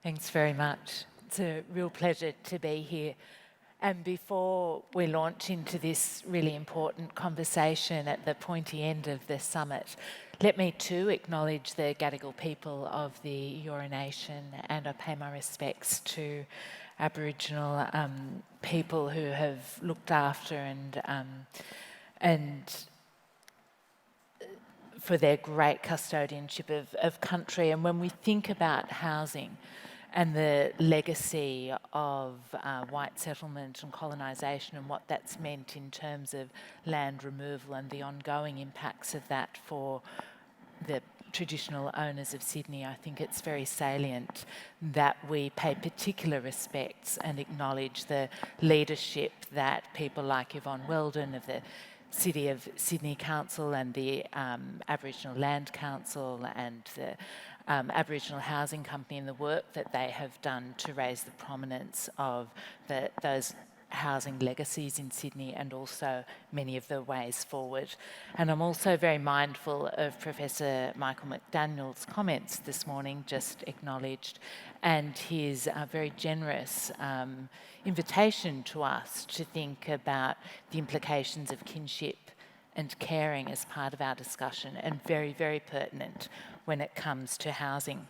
Thanks very much. It's a real pleasure to be here. And before we launch into this really important conversation at the pointy end of the summit, let me too acknowledge the Gadigal people of the Eora Nation, and I pay my respects to Aboriginal people who have looked after and for their great custodianship of country. And when we think about housing and the legacy of white settlement and colonisation and what that's meant in terms of land removal and the ongoing impacts of that for the traditional owners of Sydney, I think it's very salient that we pay particular respects and acknowledge the leadership that people like Yvonne Weldon of the City of Sydney Council and the Aboriginal Land Council and the Aboriginal Housing Company and the work that they have done to raise the prominence of those housing legacies in Sydney and also many of the ways forward. And I'm also very mindful of Professor Michael McDaniel's comments this morning, just acknowledged, and his very generous invitation to us to think about the implications of kinship and caring as part of our discussion, and very, very pertinent when it comes to housing.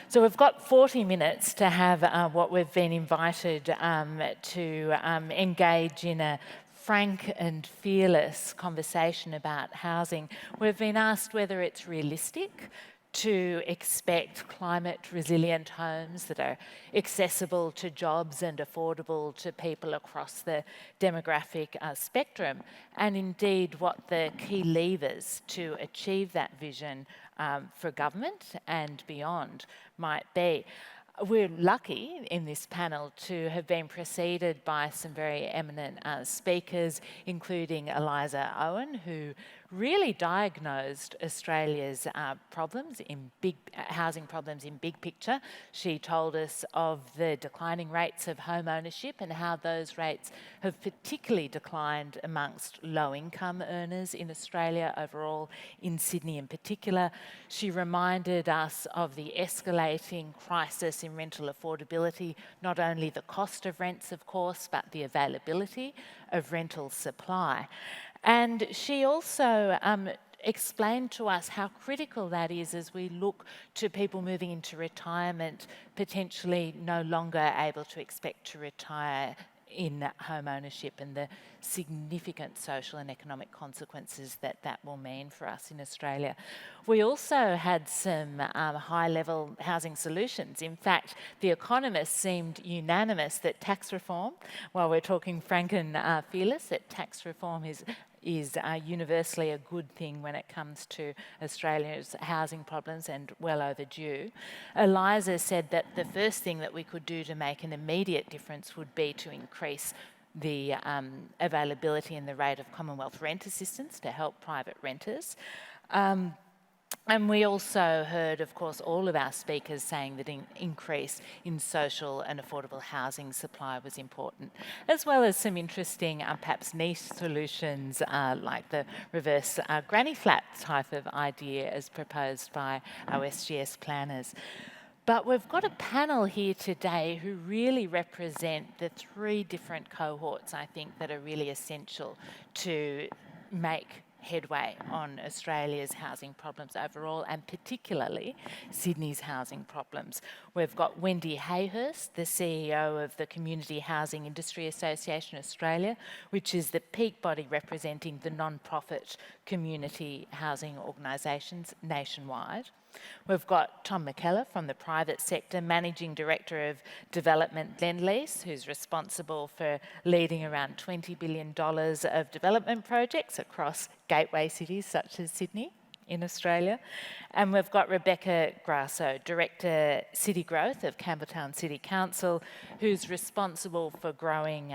So we've got 40 minutes to have what we've been invited to engage in a frank and fearless conversation about housing. We've been asked whether it's realistic to expect climate-resilient homes that are accessible to jobs and affordable to people across the demographic spectrum, and indeed what the key levers to achieve that vision for government and beyond might be. We're lucky in this panel to have been preceded by some very eminent speakers, including Eliza Owen, who really diagnosed Australia's problems in housing problems in big picture. She told us of the declining rates of home ownership and how those rates have particularly declined amongst low-income earners in Australia overall, in Sydney in particular. She reminded us of the escalating crisis in rental affordability, not only the cost of rents, of course, but the availability of rental supply. And she also explained to us how critical that is as we look to people moving into retirement, potentially no longer able to expect to retire in home ownership, and the significant social and economic consequences that that will mean for us in Australia. We also had some high-level housing solutions. In fact, the economists seemed unanimous that tax reform, while we're talking frank and fearless, that tax reform is universally a good thing when it comes to Australia's housing problems, and well overdue. Eliza said that the first thing that we could do to make an immediate difference would be to increase the availability and the rate of Commonwealth rent assistance to help private renters. And we also heard, of course, all of our speakers saying that an increase in social and affordable housing supply was important, as well as some interesting, perhaps niche solutions like the reverse granny flat type of idea as proposed by our SGS planners. But we've got a panel here today who really represent the three different cohorts, I think, that are really essential to make headway on Australia's housing problems overall, and particularly Sydney's housing problems. We've got Wendy Hayhurst, the CEO of the Community Housing Industry Association Australia, which is the peak body representing the non-profit community housing organisations nationwide. We've got Tom Mackellar from the private sector, Managing Director of Development Lendlease, who's responsible for leading around $20 billion of development projects across gateway cities such as Sydney in Australia. And we've got Rebecca Grasso, Director City Growth of Campbelltown City Council, who's responsible for growing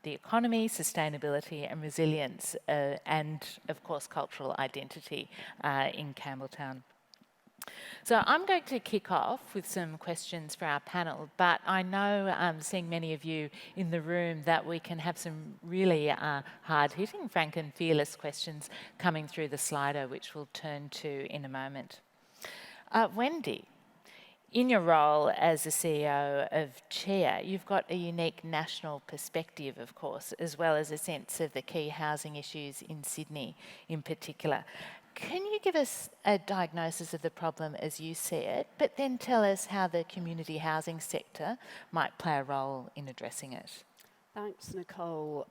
the economy, sustainability and resilience and, of course, cultural identity in Campbelltown. So I'm going to kick off with some questions for our panel, but I know, seeing many of you in the room, that we can have some really hard-hitting, frank and fearless questions coming through the Slido, which we'll turn to in a moment. Wendy, In your role as the CEO of Chia, you've got a unique national perspective, of course, as well as a sense of the key housing issues in Sydney in particular. Can you give us a diagnosis of the problem as you see it, but then tell us how the community housing sector might play a role in addressing it? Thanks, Nicole.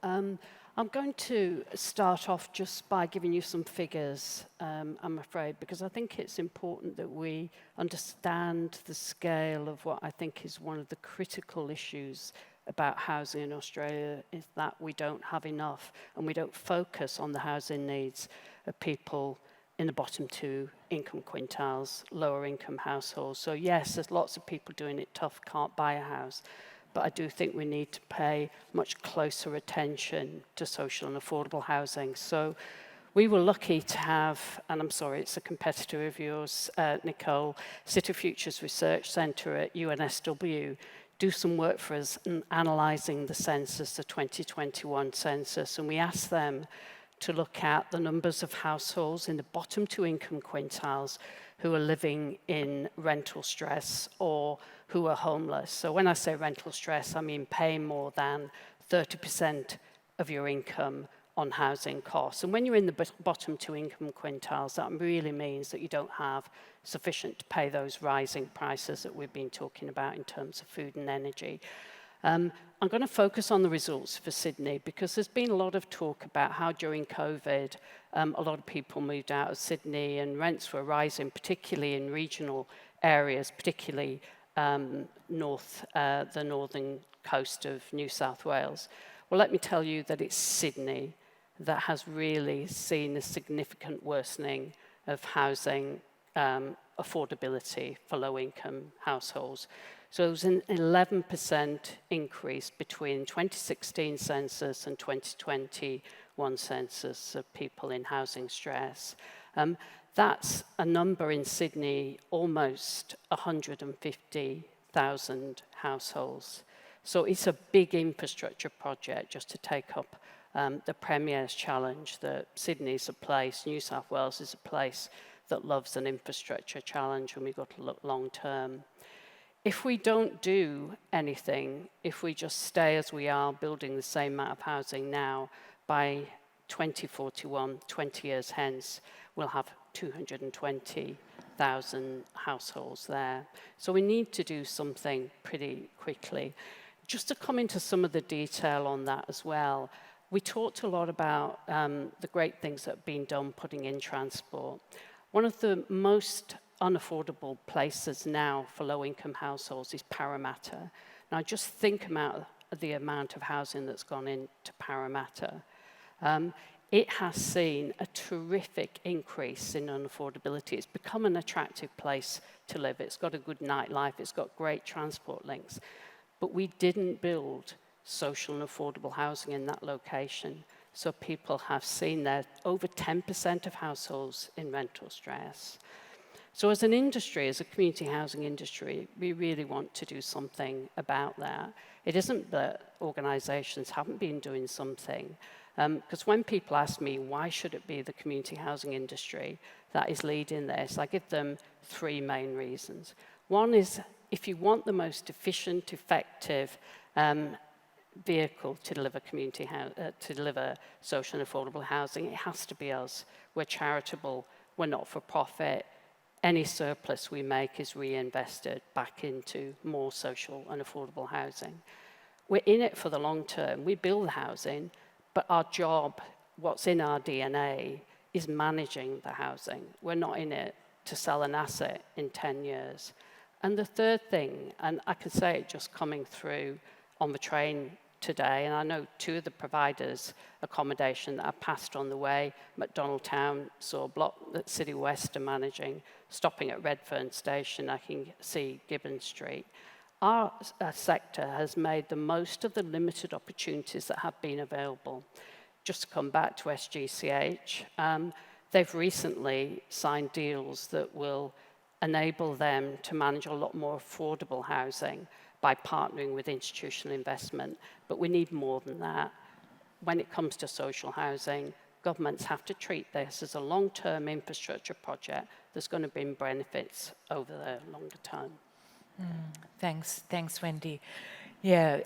I'm going to start off just by giving you some figures, I'm afraid, because I think it's important that we understand the scale of what I think is one of the critical issues about housing in Australia, is that we don't have enough and we don't focus on the housing needs of people in the bottom 2 income quintiles, lower income households. So yes, there's lots of people doing it tough, can't buy a house. But I do think we need to pay much closer attention to social and affordable housing. So we were lucky to have, and I'm sorry, it's a competitor of yours, Nicole, City Futures Research Centre at UNSW, do some work for us in analysing the census, the 2021 census, and we asked them to look at the numbers of households in the bottom 2 income quintiles who are living in rental stress or who are homeless. So when I say rental stress, I mean paying more than 30% of your income on housing costs. And when you're in the bottom 2 income quintiles, that really means that you don't have sufficient to pay those rising prices that we've been talking about in terms of food and energy. I'm going to focus on the results for Sydney because there's been a lot of talk about how during COVID, a lot of people moved out of Sydney and rents were rising, particularly in regional areas, particularly the northern coast of New South Wales. Well, let me tell you that it's Sydney that has really seen a significant worsening of housing affordability for low-income households. So it was an 11% increase between 2016 census and 2021 census of people in housing stress. That's a number in Sydney, almost 150,000 households. So it's a big infrastructure project just to take up the Premier's challenge that Sydney's a place, New South Wales is a place that loves an infrastructure challenge, and we've got to look long term. If we don't do anything, if we just stay as we are, building the same amount of housing now, by 2041, 20 years hence, we'll have 220,000 households there. So we need to do something pretty quickly. Just to come into some of the detail on that as well, we talked a lot about the great things that have been done putting in transport. One of the most unaffordable places now for low-income households is Parramatta. Now, just think about the amount of housing that's gone into Parramatta. It has seen a terrific increase in unaffordability. It's become an attractive place to live. It's got a good nightlife. It's got great transport links. But we didn't build social and affordable housing in that location. So people have seen that over 10% of households in rental stress. So as an industry, as a community housing industry, we really want to do something about that. It isn't that organisations haven't been doing something, because when people ask me, why should it be the community housing industry that is leading this, I give them 3 main reasons. One is, if you want the most efficient, effective vehicle to deliver to deliver social and affordable housing, it has to be us. We're charitable, we're not for profit. Any surplus we make is reinvested back into more social and affordable housing. We're in it for the long term. We build housing, but our job, what's in our DNA, is managing the housing. We're not in it to sell an asset in 10 years. And the third thing, and I can say it just coming through on the train today, and I know 2 of the providers accommodation that I passed on the way, McDonald Town, saw a block that City West are managing, stopping at Redfern Station, I can see Gibbon Street. Our sector has made the most of the limited opportunities that have been available. Just to come back to SGCH, they've recently signed deals that will enable them to manage a lot more affordable housing by partnering with institutional investment. But we need more than that. When it comes to social housing, governments have to treat this as a long-term infrastructure project that's going to bring benefits over the longer term. Thanks, Wendy. Yeah,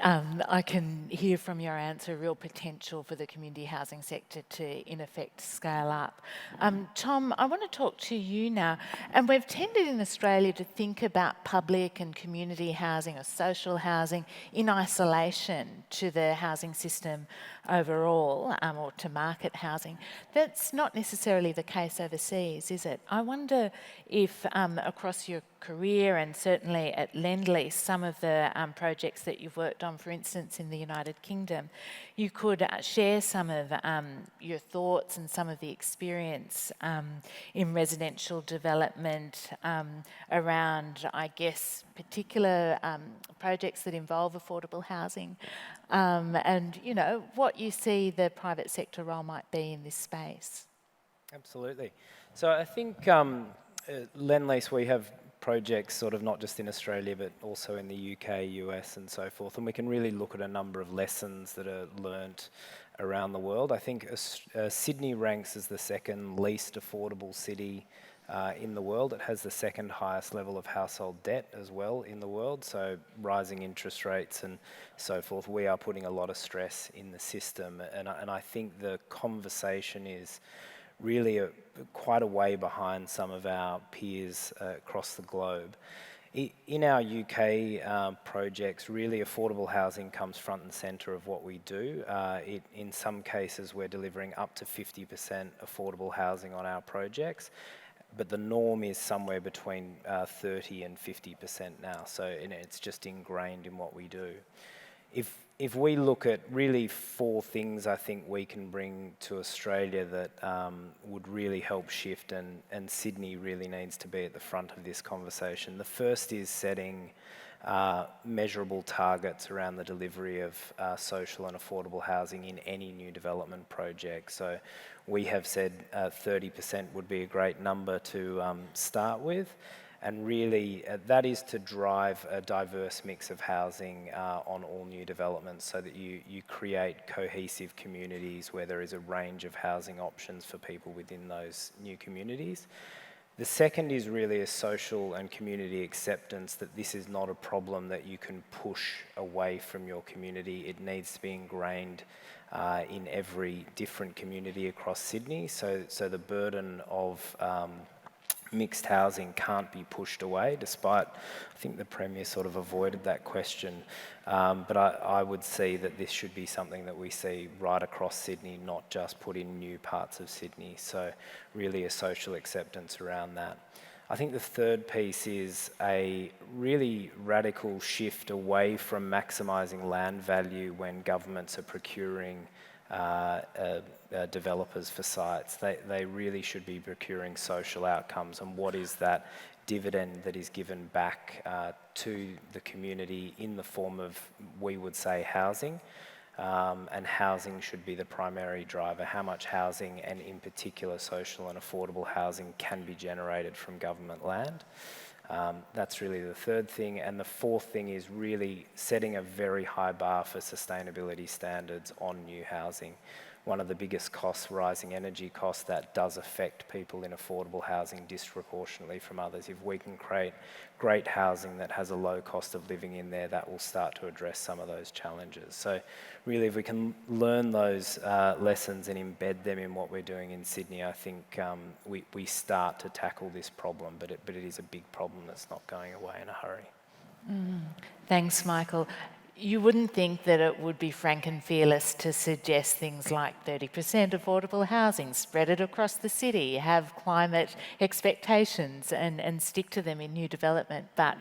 I can hear from your answer real potential for the community housing sector to, in effect, scale up. Tom, I want to talk to you now. And we've tended in Australia to think about public and community housing or social housing in isolation to the housing system overall, or to market housing. That's not necessarily the case overseas, is it? I wonder if across your career and certainly at Lendlease, some of the projects that you've worked on, for instance, in the United Kingdom, you could share some of your thoughts and some of the experience in residential development around, I guess, particular projects that involve affordable housing, and, you know, what you see the private sector role might be in this space. Absolutely. So I think Lendlease, we have projects sort of not just in Australia but also in the UK, US and so forth, and we can really look at a number of lessons that are learnt around the world. I think Sydney ranks as the second least affordable city in the world. It has the second highest level of household debt as well in the world, so rising interest rates and so forth. We are putting a lot of stress in the system, and I think the conversation is really quite a way behind some of our peers across the globe. In our UK projects, really affordable housing comes front and centre of what we do. In some cases, we're delivering up to 50% affordable housing on our projects, but the norm is somewhere between 30 and 50% now, so it's just ingrained in what we do. If we look at really 4 things I think we can bring to Australia that would really help shift, and Sydney really needs to be at the front of this conversation. The first is setting measurable targets around the delivery of social and affordable housing in any new development project. So we have said 30% would be a great number to start with. And really, that is to drive a diverse mix of housing on all new developments so that you create cohesive communities where there is a range of housing options for people within those new communities. The second is really a social and community acceptance that this is not a problem that you can push away from your community. It needs to be ingrained in every different community across Sydney. So the burden of mixed housing can't be pushed away, despite, I think the Premier sort of avoided that question. But I would see that this should be something that we see right across Sydney, not just put in new parts of Sydney. So really a social acceptance around that. I think the third piece is a really radical shift away from maximising land value when governments are procuring developers for sites. They really should be procuring social outcomes, and what is that dividend that is given back to the community in the form of, we would say, housing, and housing should be the primary driver. How much housing, and in particular social and affordable housing, can be generated from government land. That's really the third thing. And the fourth thing is really setting a very high bar for sustainability standards on new housing. One of the biggest costs, rising energy costs, that does affect people in affordable housing disproportionately from others. If we can create great housing that has a low cost of living in there, that will start to address some of those challenges. So really, if we can learn those lessons and embed them in what we're doing in Sydney, I think we start to tackle this problem, but it is a big problem that's not going away in a hurry. Thanks, Michael. You wouldn't think that it would be frank and fearless to suggest things like 30% affordable housing, spread it across the city, have climate expectations and stick to them in new development. But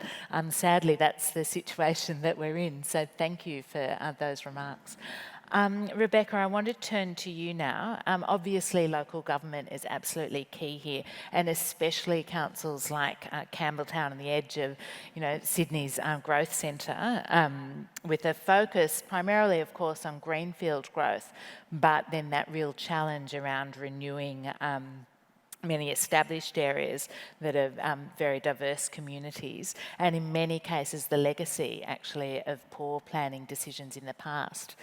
sadly, that's the situation that we're in. So thank you for those remarks. Rebecca, I want to turn to you now. Obviously, local government is absolutely key here, and especially councils like Campbelltown on the edge of, Sydney's growth centre, with a focus primarily, of course, on greenfield growth, but then that real challenge around renewing many established areas that are very diverse communities, and in many cases the legacy actually of poor planning decisions in the past.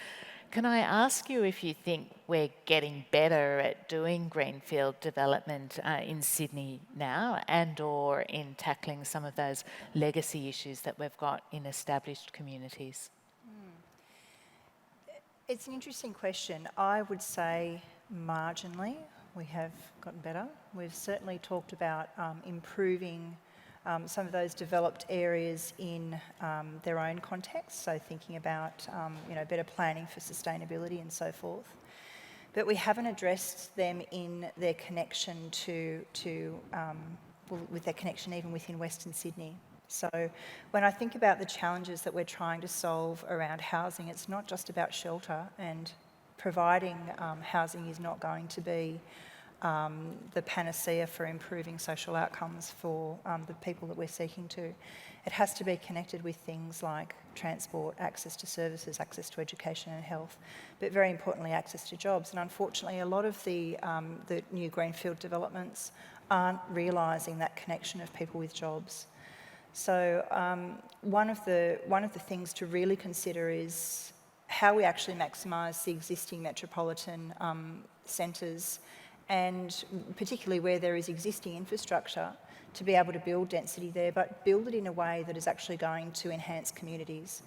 Can I ask you if you think we're getting better at doing greenfield development in Sydney now, and or in tackling some of those legacy issues that we've got in established communities? It's an interesting question. I would say marginally we have gotten better. We've certainly talked about improving some of those developed areas in their own context, so thinking about better planning for sustainability and so forth. But we haven't addressed them in their connection with their connection even within Western Sydney. So when I think about the challenges that we're trying to solve around housing, it's not just about shelter, and providing housing is not going to be the panacea for improving social outcomes for the people that we're seeking to. It has to be connected with things like transport, access to services, access to education and health, but very importantly, access to jobs. And unfortunately, a lot of the new greenfield developments aren't realising that connection of people with jobs. So one of the things to really consider is how we actually maximise the existing metropolitan centres, and particularly where there is existing infrastructure, to be able to build density there, but build it in a way that is actually going to enhance communities.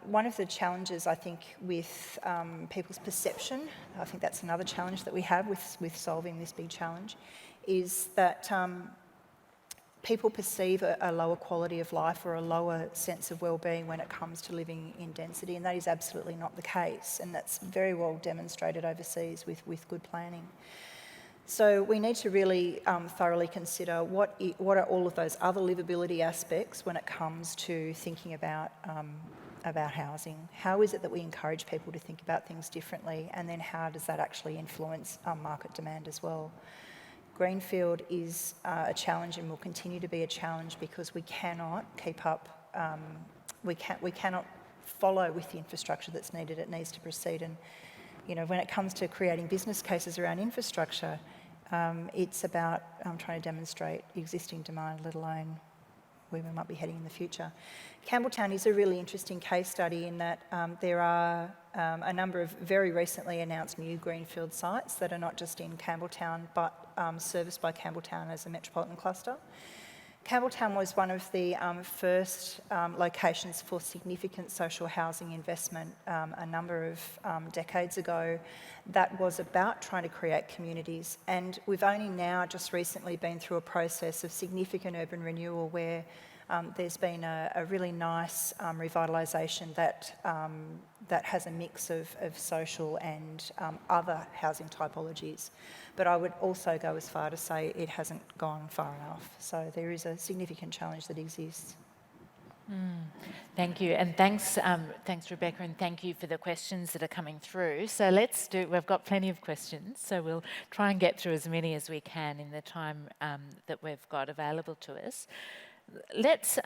One of the challenges, I think, with people's perception, I think that's another challenge that we have with solving this big challenge, is that people perceive a lower quality of life or a lower sense of well-being when it comes to living in density, and that is absolutely not the case, and that's very well demonstrated overseas with good planning. So we need to really thoroughly consider what are all of those other livability aspects when it comes to thinking about housing. How is it that we encourage people to think about things differently, and then how does that actually influence market demand as well? Greenfield is a challenge and will continue to be a challenge because we cannot keep up, we cannot follow with the infrastructure that's needed. It needs to proceed. And when it comes to creating business cases around infrastructure, it's about trying to demonstrate existing demand, let alone where we might be heading in the future. Campbelltown is a really interesting case study in that there are a number of very recently announced new greenfield sites that are not just in Campbelltown but serviced by Campbelltown as a metropolitan cluster. Campbelltown was one of the first locations for significant social housing investment a number of decades ago that was about trying to create communities. And we've only now just recently been through a process of significant urban renewal where there's been a really nice revitalisation that has a mix of social and other housing typologies. But I would also go as far to say it hasn't gone far enough. So there is a significant challenge that exists. Thank you, and thanks Rebecca, and thank you for the questions that are coming through. So we've got plenty of questions, so we'll try and get through as many as we can in the time that we've got available to us. Let's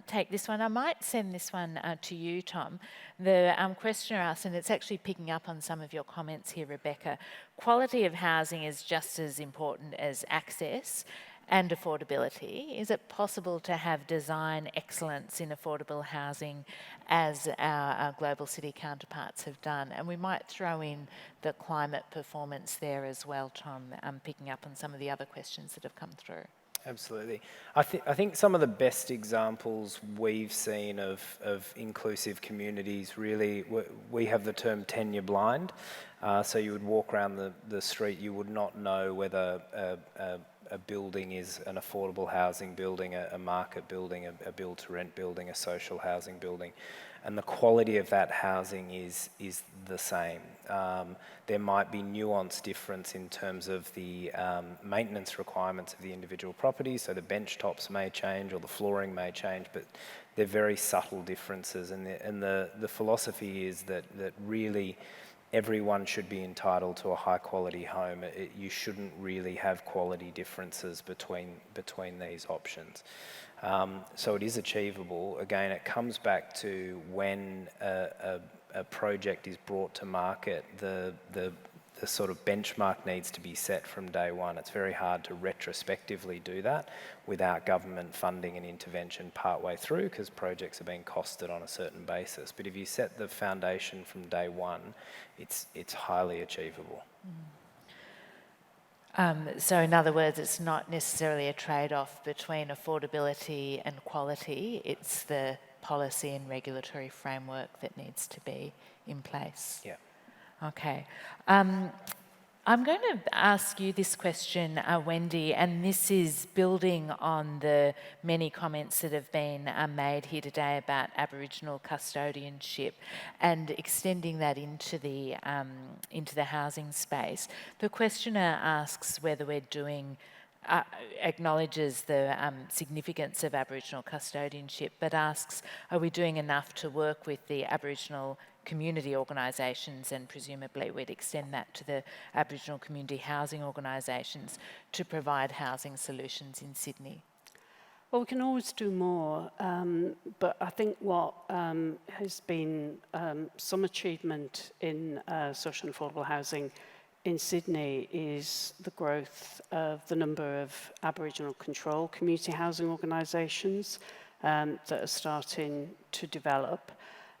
take this one. I might send this one to you, Tom. The questioner asked, and it's actually picking up on some of your comments here, Rebecca, quality of housing is just as important as access and affordability. Is it possible to have design excellence in affordable housing as our global city counterparts have done? And we might throw in the climate performance there as well, Tom, picking up on some of the other questions that have come through. Absolutely. I think some of the best examples we've seen of inclusive communities, really, we have the term tenure blind. So you would walk around the street, you would not know whether a building is an affordable housing building, a market building, a build-to-rent building, a social housing building. And the quality of that housing is the same. There might be nuanced difference in terms of the maintenance requirements of the individual property, so the bench tops may change or the flooring may change, but they're very subtle differences. And the philosophy is that really everyone should be entitled to a high quality home. You shouldn't really have quality differences between these options. So it is achievable. Again, it comes back to when a project is brought to market, the the sort of benchmark needs to be set from day one. It's very hard to retrospectively do that without government funding and intervention partway through, because projects are being costed on a certain basis. But if you set the foundation from day one, it's highly achievable. So in other words, it's not necessarily a trade-off between affordability and quality, it's the policy and regulatory framework that needs to be in place. Yeah. Okay. I'm going to ask you this question, Wendy, and this is building on the many comments that have been made here today about Aboriginal custodianship and extending that into the housing space. The questioner asks whether we're doing acknowledges the significance of Aboriginal custodianship, but asks, are we doing enough to work with the Aboriginal community organisations, and presumably we'd extend that to the Aboriginal community housing organisations, to provide housing solutions in Sydney? Well, we can always do more, but I think what has been some achievement in social and affordable housing in Sydney is the growth of the number of Aboriginal controlled community housing organisations that are starting to develop.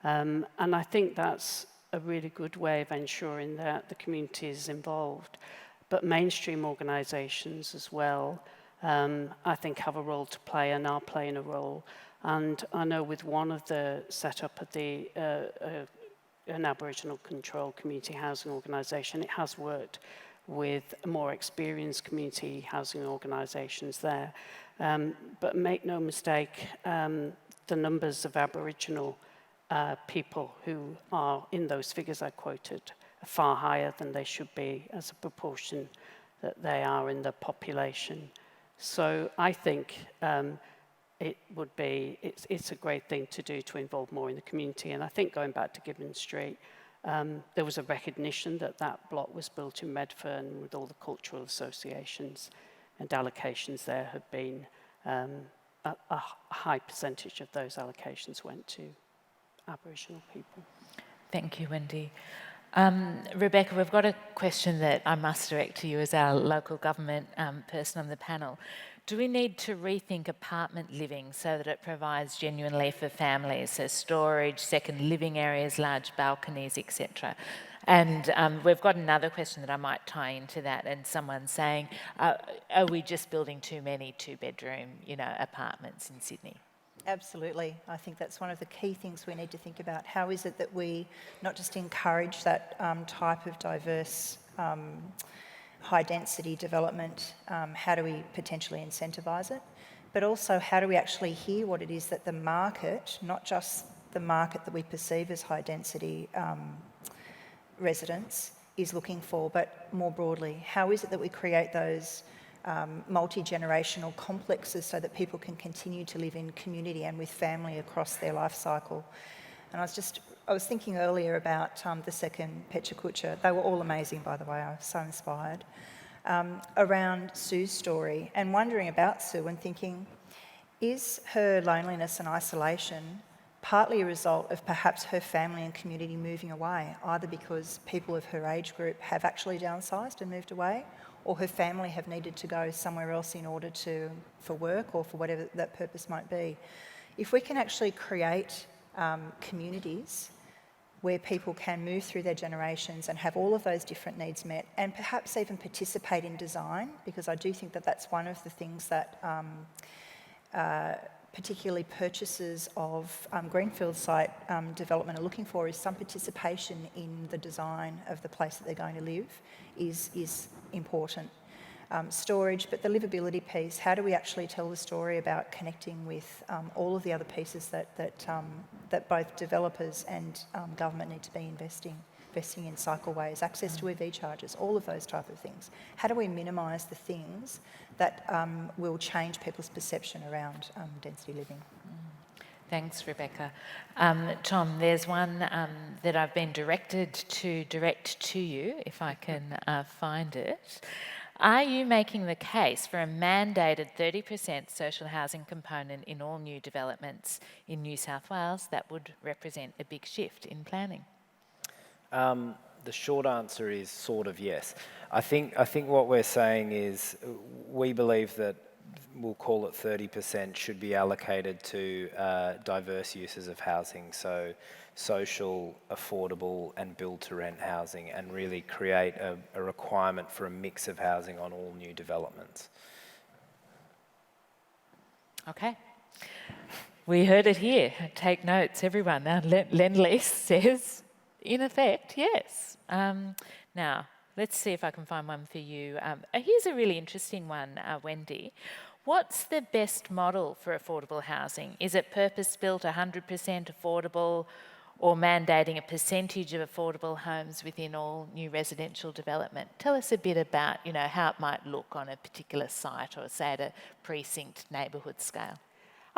And I think that's a really good way of ensuring that the community is involved. But mainstream organisations as well, I think, have a role to play and are playing a role. And I know with one of the setup of the an Aboriginal controlled community housing organisation, it has worked with more experienced community housing organisations there. But make no mistake, the numbers of Aboriginal people who are in those figures I quoted are far higher than they should be as a proportion that they are in the population. So I think it would be, it's a great thing to do to involve more in the community. And I think going back to Gibbon Street, there was a recognition that that block was built in Medfern with all the cultural associations, and allocations there have been, a high percentage of those allocations went to Aboriginal people. Thank you, Wendy. Rebecca, we've got a question that I must direct to you as our local government person on the panel. Do we need to rethink apartment living so that it provides genuinely for families, so storage, second living areas, large balconies, etc.? And we've got another question that I might tie into that, and someone saying, are we just building too many two-bedroom, apartments in Sydney? Absolutely. I think that's one of the key things we need to think about. How is it that we not just encourage that type of diverse high-density development, how do we potentially incentivise it? But also, how do we actually hear what it is that the market, not just the market that we perceive as high-density residents, is looking for, but more broadly, how is it that we create those multi-generational complexes so that people can continue to live in community and with family across their life cycle? And I was thinking earlier about the second Pecha Kucha. They were all amazing, by the way. I was so inspired. Around Sue's story, and wondering about Sue and thinking, is her loneliness and isolation partly a result of perhaps her family and community moving away, either because people of her age group have actually downsized and moved away, or her family have needed to go somewhere else in order for work or for whatever that purpose might be? If we can actually create communities where people can move through their generations and have all of those different needs met, and perhaps even participate in design, because I do think that that's one of the things that particularly purchasers of greenfield site development are looking for, is some participation in the design of the place that they're going to live is important. Storage, but the livability piece, how do we actually tell the story about connecting with all of the other pieces that both developers and government need to be investing in cycleways, access to EV chargers, all of those type of things. How do we minimise the things that will change people's perception around density living? Thanks, Rebecca. Tom, there's one that I've been directed to direct to you, if I can find it. Are you making the case for a mandated 30% social housing component in all new developments in New South Wales? That would represent a big shift in planning. The short answer is sort of yes. I think what we're saying is we believe that we'll call it 30% should be allocated to diverse uses of housing, so social, affordable and build-to-rent housing, and really create a requirement for a mix of housing on all new developments. Okay. We heard it here. Take notes, everyone. Now, Lendlease says, in effect, yes. Now, let's see if I can find one for you. Here's a really interesting one, Wendy. What's the best model for affordable housing? Is it purpose-built, 100% affordable, or mandating a percentage of affordable homes within all new residential development? Tell us a bit about, how it might look on a particular site or, say, at a precinct neighbourhood scale.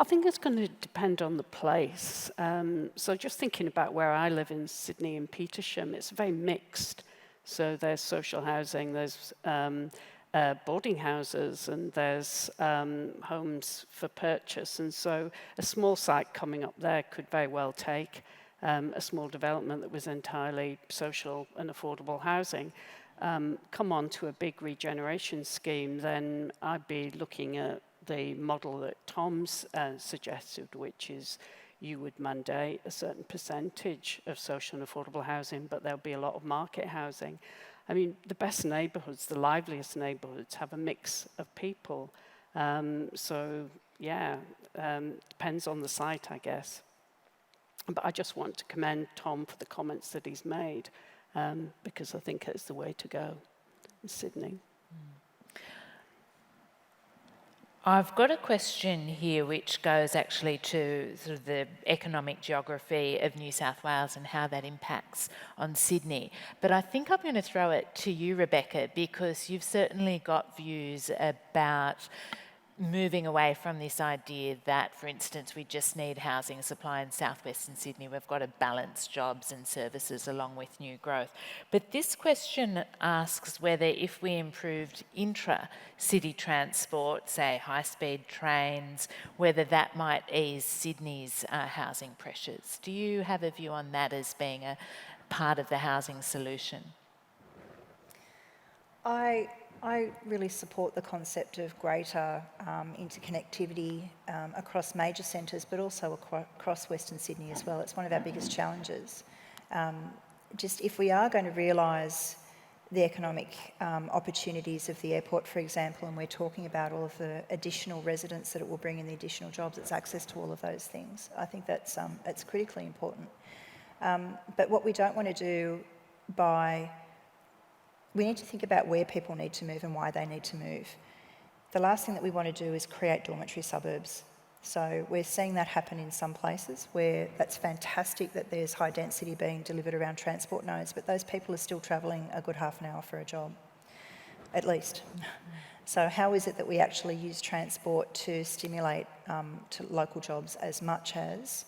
I think it's going to depend on the place. So just thinking about where I live in Sydney and Petersham, it's very mixed. So there's social housing, there's boarding houses, and there's homes for purchase. And so a small site coming up there could very well take a small development that was entirely social and affordable housing. Come on to a big regeneration scheme, then I'd be looking at the model that Tom's suggested, which is you would mandate a certain percentage of social and affordable housing, but there'll be a lot of market housing. I mean, the best neighbourhoods, the liveliest neighbourhoods, have a mix of people. Depends on the site, I guess. But I just want to commend Tom for the comments that he's made, because I think it's the way to go in Sydney. I've got a question here which goes actually to sort of the economic geography of New South Wales and how that impacts on Sydney. But I think I'm going to throw it to you, Rebecca, because you've certainly got views about moving away from this idea that, for instance, we just need housing supply in southwestern Sydney. We've got to balance jobs and services along with new growth. But this question asks whether if we improved intra-city transport, say high-speed trains, whether that might ease Sydney's housing pressures. Do you have a view on that as being a part of the housing solution? I really support the concept of greater interconnectivity across major centres, but also across Western Sydney as well. It's one of our biggest challenges. Just if we are going to realise the economic opportunities of the airport, for example, and we're talking about all of the additional residents that it will bring in, the additional jobs, it's access to all of those things. I think that's it's critically important. But what we don't want to do we need to think about where people need to move and why they need to move. The last thing that we want to do is create dormitory suburbs. So we're seeing that happen in some places where that's fantastic that there's high density being delivered around transport nodes, but those people are still travelling a good half an hour for a job, at least. So how is it that we actually use transport to stimulate to local jobs as much as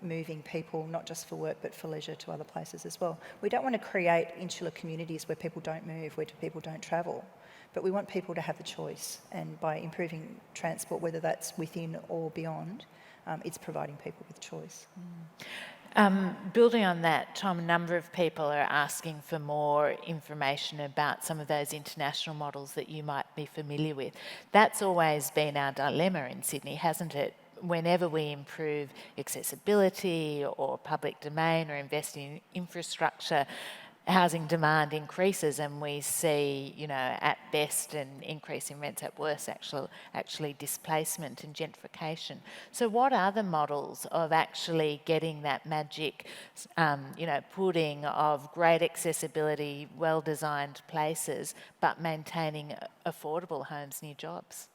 moving people, not just for work, but for leisure to other places as well? We don't want to create insular communities where people don't move, where people don't travel, but we want people to have the choice. And by improving transport, whether that's within or beyond, it's providing people with choice. Building on that, Tom, a number of people are asking for more information about some of those international models that you might be familiar with. That's always been our dilemma in Sydney, hasn't it? Whenever we improve accessibility or public domain or invest in infrastructure, housing demand increases, and we see, at best an increase in rents, at worst actually displacement and gentrification. So what are the models of actually getting that magic, pudding of great accessibility, well-designed places, but maintaining affordable homes near jobs?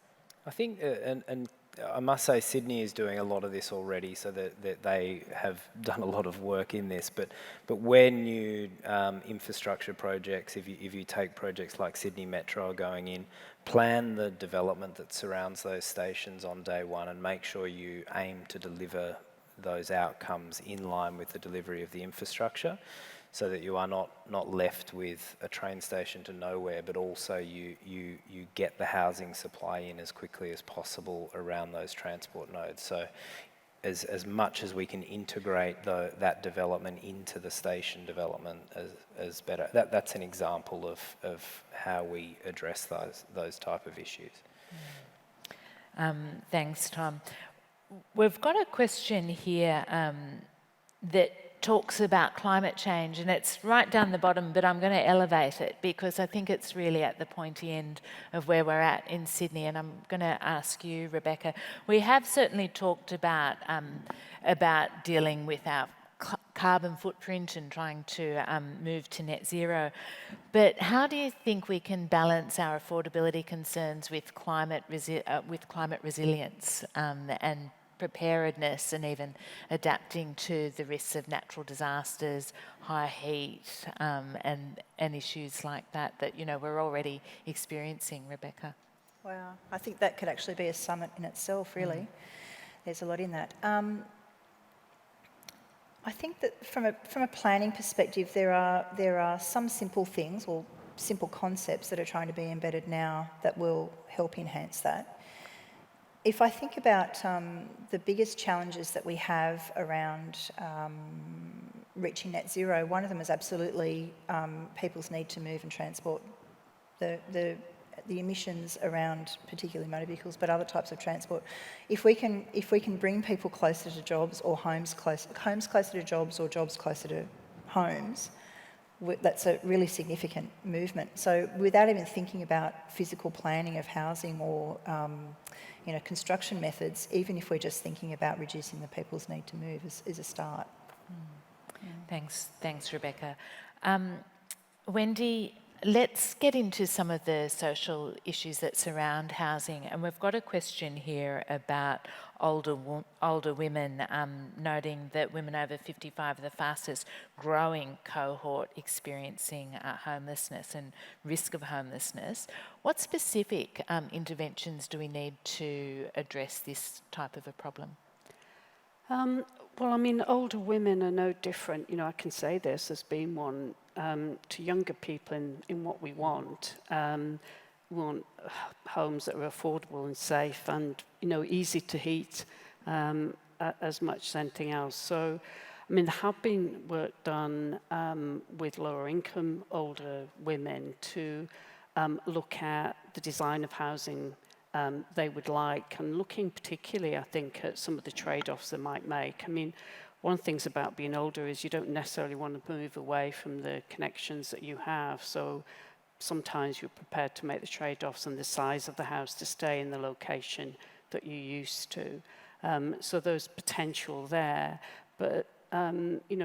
I think, and I must say Sydney is doing a lot of this already, so that they have done a lot of work in this. But where new infrastructure projects, if you take projects like Sydney Metro are going in, plan the development that surrounds those stations on day one and make sure you aim to deliver those outcomes in line with the delivery of the infrastructure, so that you are not left with a train station to nowhere, but also you get the housing supply in as quickly as possible around those transport nodes. So as much as we can integrate that development into the station development as better. That's an example of how we address those type of issues. Thanks, Tom. We've got a question here that talks about climate change, and it's right down the bottom, but I'm going to elevate it because I think it's really at the pointy end of where we're at in Sydney, and I'm going to ask you, Rebecca. We have certainly talked about dealing with our carbon footprint and trying to move to net zero, but how do you think we can balance our affordability concerns with climate resilience and preparedness, and even adapting to the risks of natural disasters, high heat, and issues like that we're already experiencing, Rebecca? Wow, I think that could actually be a summit in itself, really. There's a lot in that. I think that from a planning perspective, there are some simple things or simple concepts that are trying to be embedded now that will help enhance that. If I think about the biggest challenges that we have around reaching net zero, one of them is absolutely people's need to move and transport. The emissions around particularly motor vehicles, but other types of transport. If we can bring people closer to jobs, or homes closer to jobs, or jobs closer to homes, that's a really significant movement. So without even thinking about physical planning of housing or construction methods, even if we're just thinking about reducing the people's need to move is a start. Thanks, Rebecca. Wendy, let's get into some of the social issues that surround housing, and we've got a question here about older women, noting that women over 55 are the fastest growing cohort experiencing homelessness and risk of homelessness. What specific interventions do we need to address this type of a problem? Well, I mean, older women are no different. I can say this as being one, to younger people in what we want. We want homes that are affordable and safe and, easy to heat as much as anything else. So, I mean, there have been work done with lower income older women to look at the design of housing they would like, and looking particularly, I think, at some of the trade-offs they might make. I mean, one of the things about being older is you don't necessarily want to move away from the connections that you have. So sometimes you're prepared to make the trade-offs on the size of the house to stay in the location that you're used to. So there's potential there. But,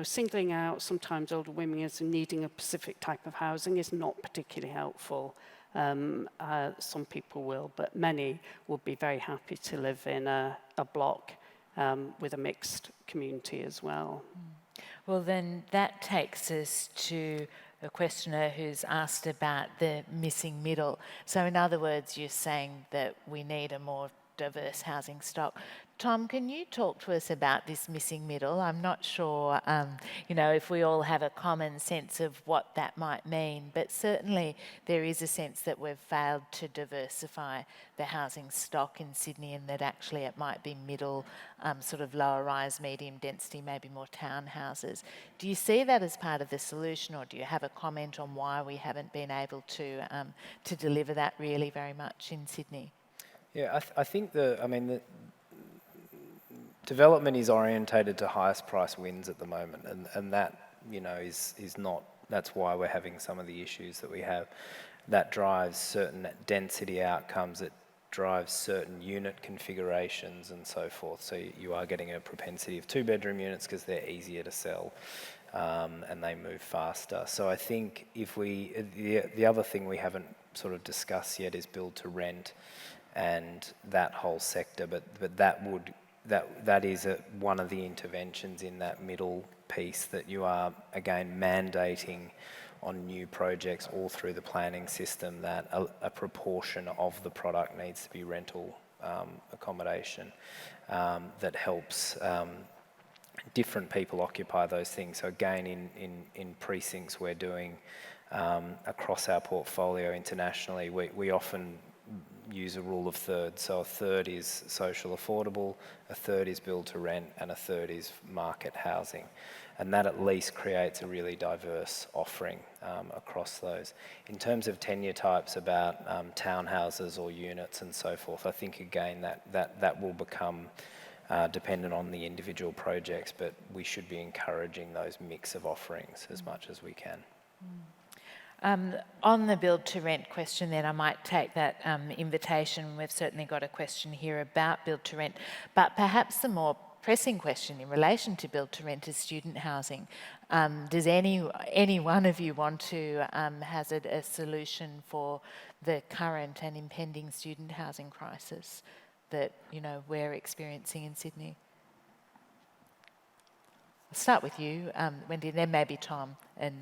singling out sometimes older women as needing a specific type of housing is not particularly helpful. Some people will, but many will be very happy to live in a block with a mixed community as well. Well, then that takes us to a questioner who's asked about the missing middle. So in other words, you're saying that we need a more diverse housing stock. Tom, can you talk to us about this missing middle? I'm not sure, if we all have a common sense of what that might mean, but certainly there is a sense that we've failed to diversify the housing stock in Sydney, and that actually it might be middle, sort of lower rise, medium density, maybe more townhouses. Do you see that as part of the solution, or do you have a comment on why we haven't been able to deliver that really very much in Sydney? Yeah, I think the development is orientated to highest price wins at the moment, and that is not. That's why we're having some of the issues that we have. That drives certain density outcomes. It drives certain unit configurations and so forth. So you are getting a propensity of 2-bedroom units because they're easier to sell and they move faster. So I think the other thing we haven't sort of discussed yet is build to rent and that whole sector, but that is one of the interventions in that middle piece, that you are again mandating on new projects all through the planning system that a proportion of the product needs to be rental accommodation that helps different people occupy those things. So again, in precincts we're doing across our portfolio internationally, we often use a rule of thirds. So a third is social affordable, a third is build to rent, and a third is market housing. And that at least creates a really diverse offering across those. In terms of tenure types about townhouses or units and so forth, I think again that will become dependent on the individual projects, but we should be encouraging those mix of offerings as much as we can. On the build to rent question then, I might take that invitation. We've certainly got a question here about build to rent, but perhaps the more pressing question in relation to build to rent is student housing. Does any one of you want to hazard a solution for the current and impending student housing crisis that we're experiencing in Sydney? I'll start with you, Wendy, and then maybe Tom. And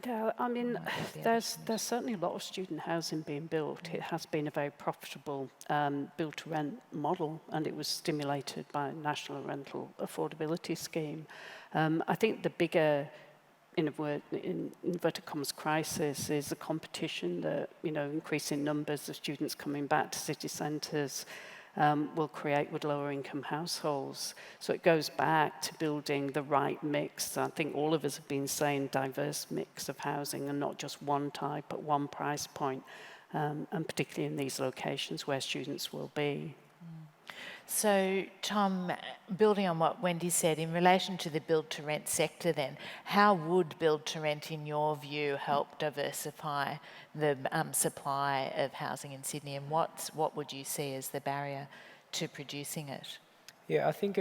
yeah, I mean, there's certainly a lot of student housing being built. It has been a very profitable build-to-rent model, and it was stimulated by a National Rental Affordability Scheme. I think the bigger, in inverted commas, crisis is the competition that, increasing numbers of students coming back to city centres will create with lower income households. So it goes back to building the right mix. I think all of us have been saying diverse mix of housing and not just one type at one price point, and particularly in these locations where students will be. So, Tom, building on what Wendy said, in relation to the build-to-rent sector then, how would build-to-rent, in your view, help diversify the supply of housing in Sydney, and what would you see as the barrier to producing it? Yeah, I think,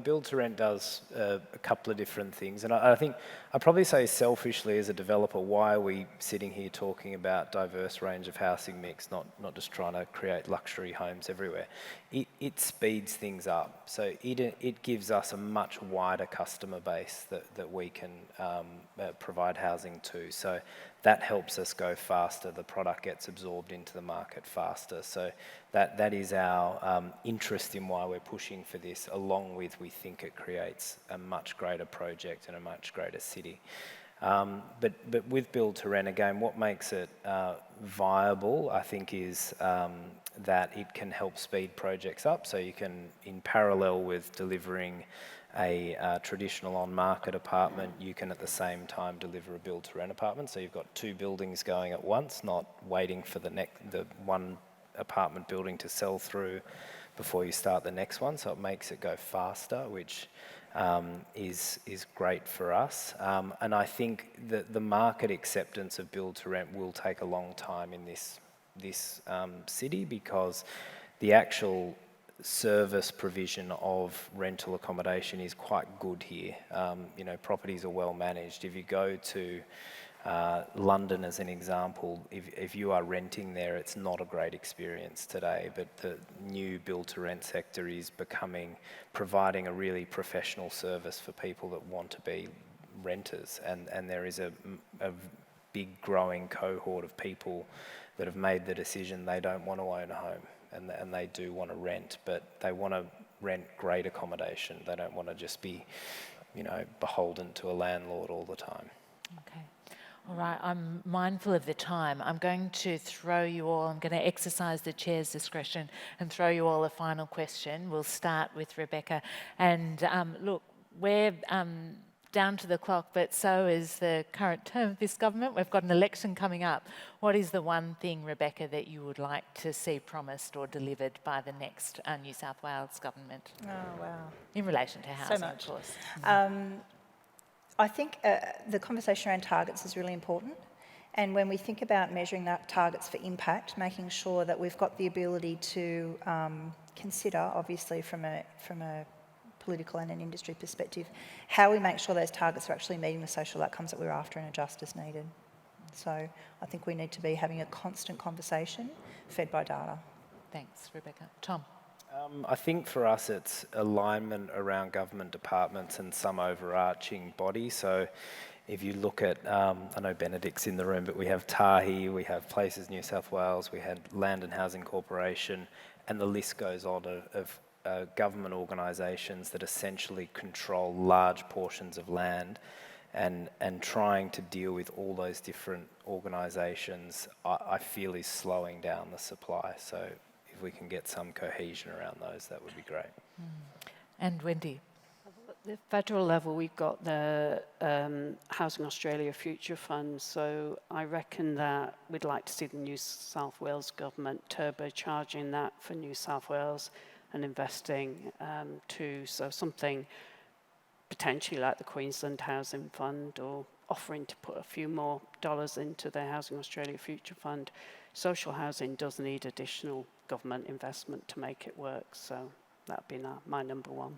build to rent does a couple of different things. And I think I'd probably say selfishly as a developer, why are we sitting here talking about diverse range of housing mix, not just trying to create luxury homes everywhere? It speeds things up. So it gives us a much wider customer base that we can provide housing to. So that helps us go faster. The product gets absorbed into the market faster. So that is our interest in why we're pushing for this, along with we think it creates a much greater project and a much greater city. But with build to rent, again, what makes it viable, I think, is that it can help speed projects up. So you can, in parallel with delivering a traditional on-market apartment, you can at the same time deliver a build-to-rent apartment. So you've got two buildings going at once, not waiting for the one apartment building to sell through before you start the next one. So it makes it go faster, which is great for us. And I think that the market acceptance of build-to-rent will take a long time in this city, because the actual service provision of rental accommodation is quite good here. Properties are well managed. If you go to London as an example, if you are renting there, it's not a great experience today, but the new build-to-rent sector is providing a really professional service for people that want to be renters, and there is a big growing cohort of people that have made the decision they don't want to own a home, and they do want to rent, but they want to rent great accommodation. They don't want to just be, beholden to a landlord all the time. Okay. All right, I'm mindful of the time. I'm going to exercise the chair's discretion and throw you all a final question. We'll start with Rebecca. And look, we're down to the clock, but so is the current term of this government. We've got an election coming up. What is the one thing, Rebecca, that you would like to see promised or delivered by the next New South Wales government? Oh, wow. In relation to housing, So much. of course. I think the conversation around targets is really important. And when we think about measuring that targets for impact, making sure that we've got the ability to consider, obviously from a political and an industry perspective, how we make sure those targets are actually meeting the social outcomes that we're after and are just as needed. So I think we need to be having a constant conversation fed by data. Thanks, Rebecca. Tom? I think for us it's alignment around government departments and some overarching body. So if you look at, I know Benedict's in the room, but we have Tahi, we have Places New South Wales, we had Land and Housing Corporation, and the list goes on of government organisations that essentially control large portions of land and trying to deal with all those different organisations, I feel is slowing down the supply. So if we can get some cohesion around those, that would be great. And Wendy? At the federal level, we've got the Housing Australia Future Fund, so I reckon that we'd like to see the New South Wales government turbocharging that for New South Wales and investing too. So something potentially like the Queensland Housing Fund, or offering to put a few more dollars into the Housing Australia Future Fund. Social housing does need additional government investment to make it work, so that'd be my number one.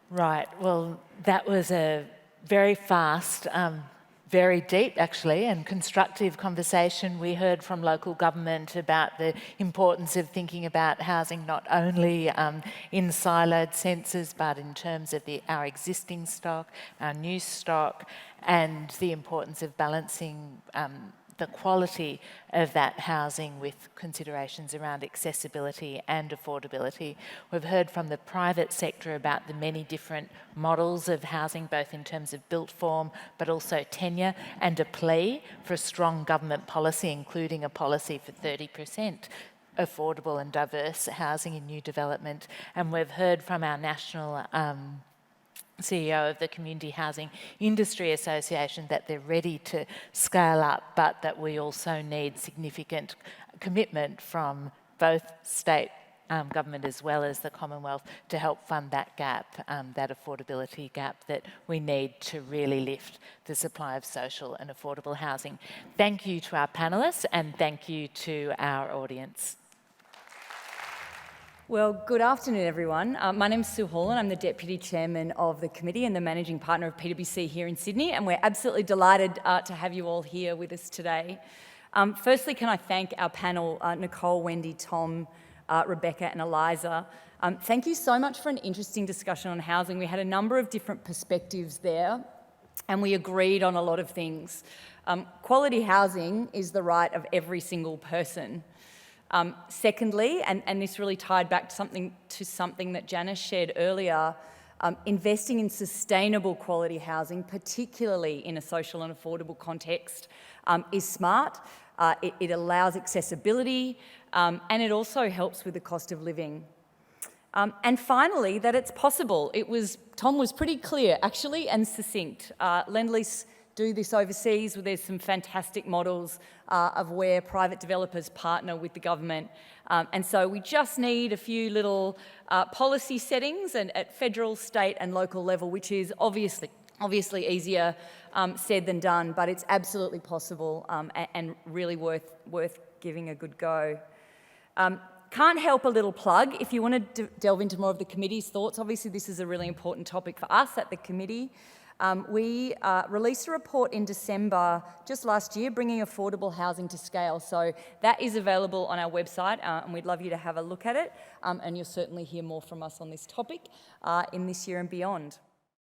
Right, well, that was a very fast, very deep actually, and constructive conversation. We heard from local government about the importance of thinking about housing not only in siloed senses, but in terms of our existing stock, our new stock, and the importance of balancing the quality of that housing with considerations around accessibility and affordability. We've heard from the private sector about the many different models of housing, both in terms of built form, but also tenure, and a plea for a strong government policy, including a policy for 30% affordable and diverse housing in new development. And we've heard from our national CEO of the Community Housing Industry Association that they're ready to scale up, but that we also need significant commitment from both state government as well as the Commonwealth to help fund that gap, that affordability gap that we need to really lift the supply of social and affordable housing. Thank you to our panellists, and thank you to our audience. Well, good afternoon, everyone. My name's Sue Halloran. I'm the Deputy Chairman of the committee and the Managing Partner of PwC here in Sydney, and we're absolutely delighted to have you all here with us today. Firstly, can I thank our panel, Nicole, Wendy, Tom, Rebecca and Eliza. Thank you so much for an interesting discussion on housing. We had a number of different perspectives there, and we agreed on a lot of things. Quality housing is the right of every single person. Secondly, and this really tied back to something that Janice shared earlier, investing in sustainable quality housing, particularly in a social and affordable context, is smart. It allows accessibility, and it also helps with the cost of living. And finally, that it's possible. Tom was pretty clear, actually, and succinct. Lendlease do this overseas. There's some fantastic models of where private developers partner with the government. And so we just need a few little policy settings and at federal, state and local level, which is obviously easier said than done, but it's absolutely possible and really worth giving a good go. Can't help a little plug. If you want to delve into more of the committee's thoughts, obviously this is a really important topic for us at the committee. We released a report in December just last year, bringing affordable housing to scale. So that is available on our website, and we'd love you to have a look at it. And you'll certainly hear more from us on this topic in this year and beyond.